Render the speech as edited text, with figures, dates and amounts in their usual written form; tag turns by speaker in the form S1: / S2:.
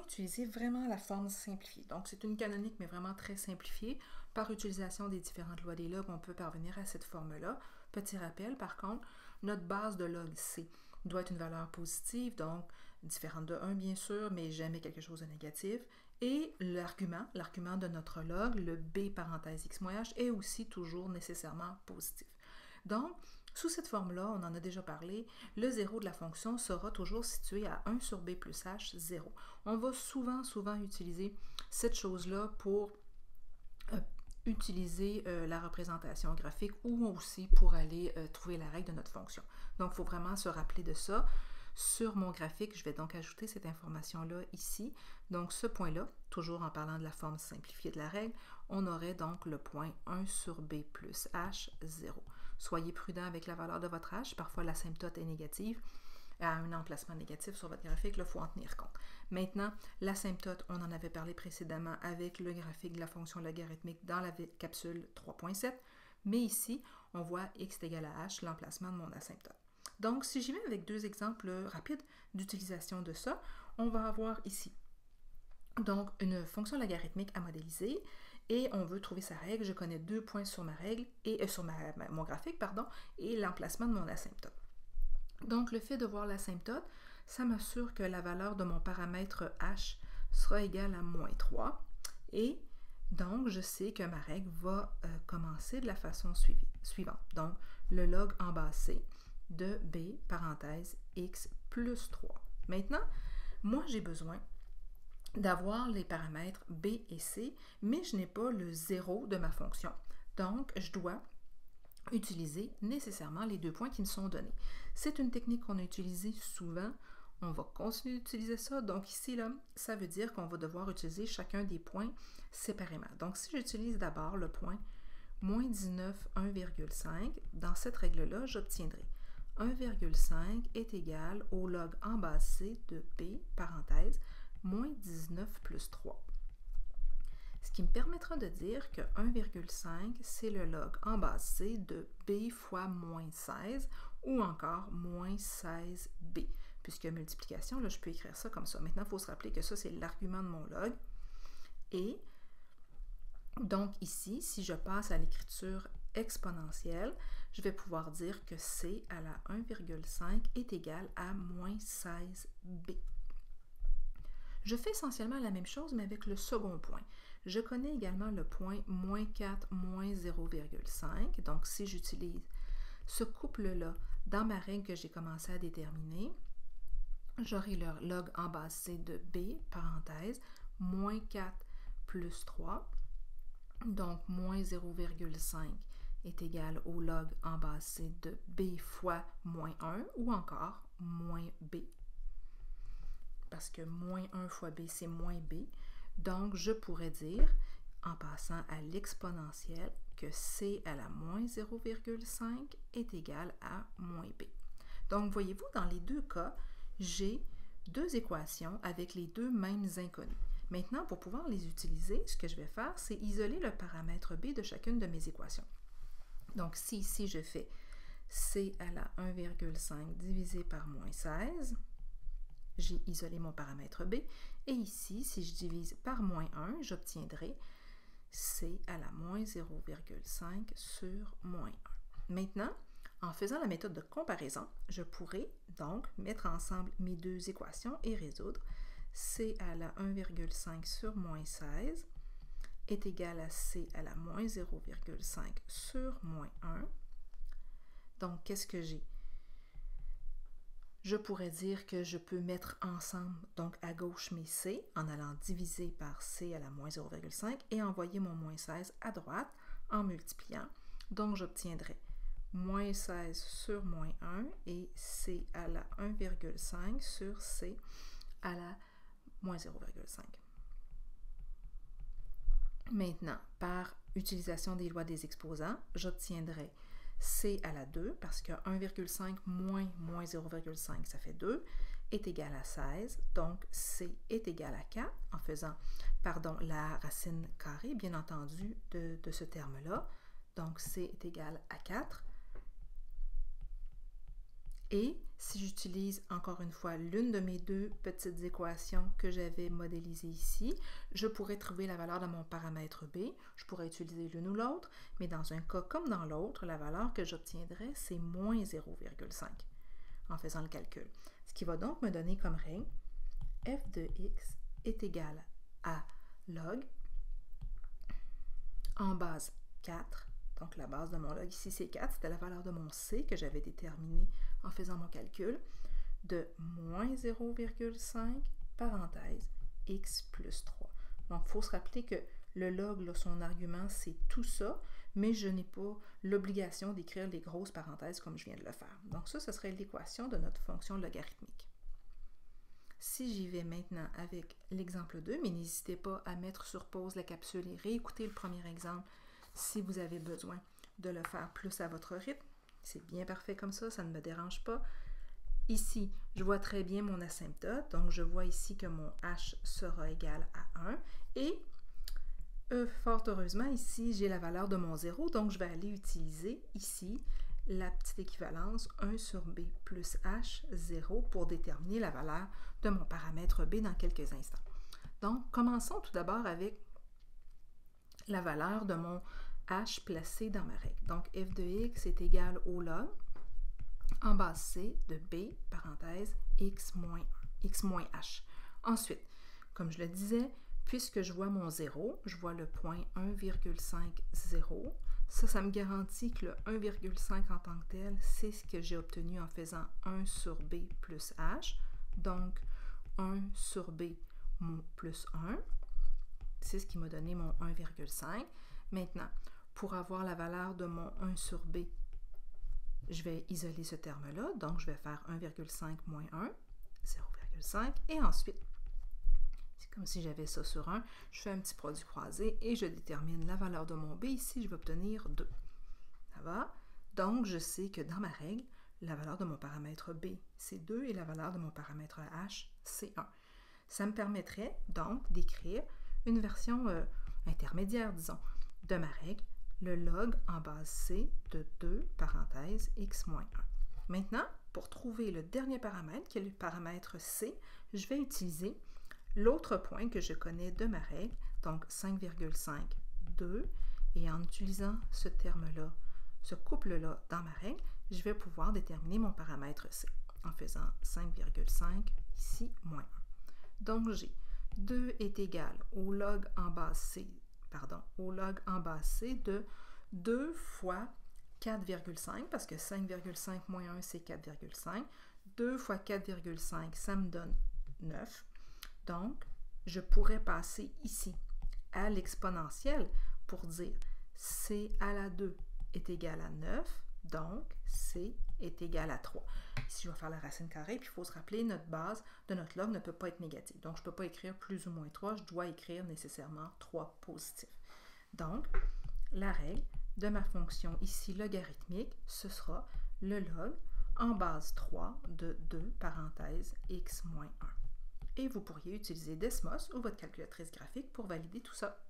S1: Utiliser vraiment la forme simplifiée. Donc, c'est une canonique, mais vraiment très simplifiée. Par utilisation des différentes lois des logs, on peut parvenir à cette forme-là. Petit rappel, par contre, notre base de log C doit être une valeur positive, donc différente de 1, bien sûr, mais jamais quelque chose de négatif. Et l'argument de notre log, le b parenthèse x moins h, est aussi toujours nécessairement positif. Donc, sous cette forme-là, on en a déjà parlé, le 0 de la fonction sera toujours situé à 1 sur b plus h, 0. On va souvent utiliser cette chose-là pour utiliser la représentation graphique ou aussi pour aller trouver la règle de notre fonction. Donc, il faut vraiment se rappeler de ça. Sur mon graphique, je vais donc ajouter cette information-là ici. Donc, ce point-là, toujours en parlant de la forme simplifiée de la règle, on aurait donc le point 1 sur b plus h, 0. Soyez prudent avec la valeur de votre h. Parfois, l'asymptote est négative. À un emplacement négatif sur votre graphique, il faut en tenir compte. Maintenant, l'asymptote, on en avait parlé précédemment avec le graphique de la fonction logarithmique dans la capsule 3.7, mais ici, on voit x est égal à h, l'emplacement de mon asymptote. Donc, si j'y vais avec deux exemples rapides d'utilisation de ça, on va avoir ici donc une fonction logarithmique à modéliser et on veut trouver sa règle. Je connais 2 points sur ma règle et sur mon graphique, et l'emplacement de mon asymptote. Donc, le fait de voir l'asymptote, ça m'assure que la valeur de mon paramètre h sera égale à moins 3. Et donc, je sais que ma règle va commencer de la façon suivante. Donc, le log en bas c de b, parenthèse, x plus 3. Maintenant, moi, j'ai besoin d'avoir les paramètres b et c, mais je n'ai pas le 0 de ma fonction. Donc, je dois utiliser nécessairement les 2 points qui me sont donnés. C'est une technique qu'on a utilisée souvent. On va continuer d'utiliser ça. Donc ici, là, ça veut dire qu'on va devoir utiliser chacun des points séparément. Donc si j'utilise d'abord le point moins 19, 1,5, dans cette règle-là, j'obtiendrai 1,5 est égal au log en base c de b, parenthèse, moins 19 plus 3. Ce qui me permettra de dire que 1,5, c'est le log en base c de b fois moins 16 ou encore moins 16b. Puisque multiplication, là, je peux écrire ça comme ça. Maintenant, il faut se rappeler que ça, c'est l'argument de mon log. Et donc ici, si je passe à l'écriture exponentielle, je vais pouvoir dire que c à la 1,5 est égal à moins 16b. Je fais essentiellement la même chose, mais avec le second point. Je connais également le point moins 4, moins 0,5. Donc, si j'utilise ce couple-là dans ma règle que j'ai commencé à déterminer, j'aurai le log en base c de b, parenthèse, moins 4 plus 3. Donc, moins 0,5 est égal au log en base c de b fois moins 1 ou encore moins b. Parce que moins 1 fois b, c'est moins b. Donc, je pourrais dire, en passant à l'exponentielle, que c à la moins 0,5 est égal à moins b. Donc, voyez-vous, dans les deux cas, j'ai deux équations avec les deux mêmes inconnus. Maintenant, pour pouvoir les utiliser, ce que je vais faire, c'est isoler le paramètre b de chacune de mes équations. Donc, si ici, je fais c à la 1,5 divisé par moins 16, j'ai isolé mon paramètre b. Et ici, si je divise par moins 1, j'obtiendrai c à la moins 0,5 sur moins 1. Maintenant, en faisant la méthode de comparaison, je pourrais donc mettre ensemble mes deux équations et résoudre. C à la 1,5 sur moins 16 est égal à C à la moins 0,5 sur moins 1. Donc, qu'est-ce que j'ai? Je pourrais dire que je peux mettre ensemble, donc à gauche, mes C en allant diviser par C à la moins 0,5 et envoyer mon moins 16 à droite en multipliant. Donc, j'obtiendrai moins 16 sur moins 1 et C à la 1,5 sur C à la moins 0,5. Maintenant, par utilisation des lois des exposants, j'obtiendrai C à la 2, parce que 1,5 moins 0,5, ça fait 2, est égal à 16. Donc, C est égal à 4, en faisant, la racine carrée, bien entendu, de ce terme-là. Donc, C est égal à 4. Et si j'utilise encore une fois l'une de mes deux petites équations que j'avais modélisées ici, je pourrais trouver la valeur de mon paramètre B. Je pourrais utiliser l'une ou l'autre, mais dans un cas comme dans l'autre, la valeur que j'obtiendrai, c'est moins 0,5 en faisant le calcul. Ce qui va donc me donner comme règle f de x est égal à log en base 4. Donc, la base de mon log ici, c'est 4. C'était la valeur de mon C que j'avais déterminée en faisant mon calcul, de moins 0,5, parenthèse, x plus 3. Donc, il faut se rappeler que le log, là, son argument, c'est tout ça, mais je n'ai pas l'obligation d'écrire les grosses parenthèses comme je viens de le faire. Donc, ça, ce serait l'équation de notre fonction logarithmique. Si j'y vais maintenant avec l'exemple 2, mais n'hésitez pas à mettre sur pause la capsule et réécouter le premier exemple si vous avez besoin de le faire plus à votre rythme. C'est bien parfait comme ça ne me dérange pas. Ici, je vois très bien mon asymptote, donc je vois ici que mon h sera égal à 1 et fort heureusement, ici, j'ai la valeur de mon 0, donc je vais aller utiliser ici la petite équivalence 1 sur b plus h, 0, pour déterminer la valeur de mon paramètre b dans quelques instants. Donc, commençons tout d'abord avec la valeur de mon h placé dans ma règle. Donc, f de x est égal au log en base c de b, parenthèse, x moins h. Ensuite, comme je le disais, puisque je vois mon 0, je vois le point 1,50. Ça me garantit que le 1,5 en tant que tel, c'est ce que j'ai obtenu en faisant 1 sur b plus h. Donc, 1 sur b plus 1. C'est ce qui m'a donné mon 1,5. Maintenant, pour avoir la valeur de mon 1 sur b, je vais isoler ce terme-là. Donc, je vais faire 1,5 moins 1, 0,5. Et ensuite, c'est comme si j'avais ça sur 1. Je fais un petit produit croisé et je détermine la valeur de mon b. Ici, je vais obtenir 2. Ça va? Donc, je sais que dans ma règle, la valeur de mon paramètre b, c'est 2 et la valeur de mon paramètre h, c'est 1. Ça me permettrait donc d'écrire une version intermédiaire, disons, de ma règle, le log en base c de 2, parenthèse, x moins 1. Maintenant, pour trouver le dernier paramètre, qui est le paramètre c, je vais utiliser l'autre point que je connais de ma règle, donc 5,5, 2, et en utilisant ce terme-là, ce couple-là dans ma règle, je vais pouvoir déterminer mon paramètre c en faisant 5,5 ici moins 1. Donc j'ai 2 est égal au log en base c, de 2 fois 4,5, parce que 5,5 moins 1, c'est 4,5. 2 fois 4,5, ça me donne 9. Donc, je pourrais passer ici à l'exponentielle pour dire c à la 2 est égal à 9, donc c est égal à 3. Ici, je vais faire la racine carrée, puis il faut se rappeler, notre base de notre log ne peut pas être négative. Donc, je ne peux pas écrire plus ou moins 3, je dois écrire nécessairement 3 positifs. Donc, la règle de ma fonction ici logarithmique, ce sera le log en base 3 de 2, parenthèse, x moins 1. Et vous pourriez utiliser Desmos ou votre calculatrice graphique pour valider tout ça.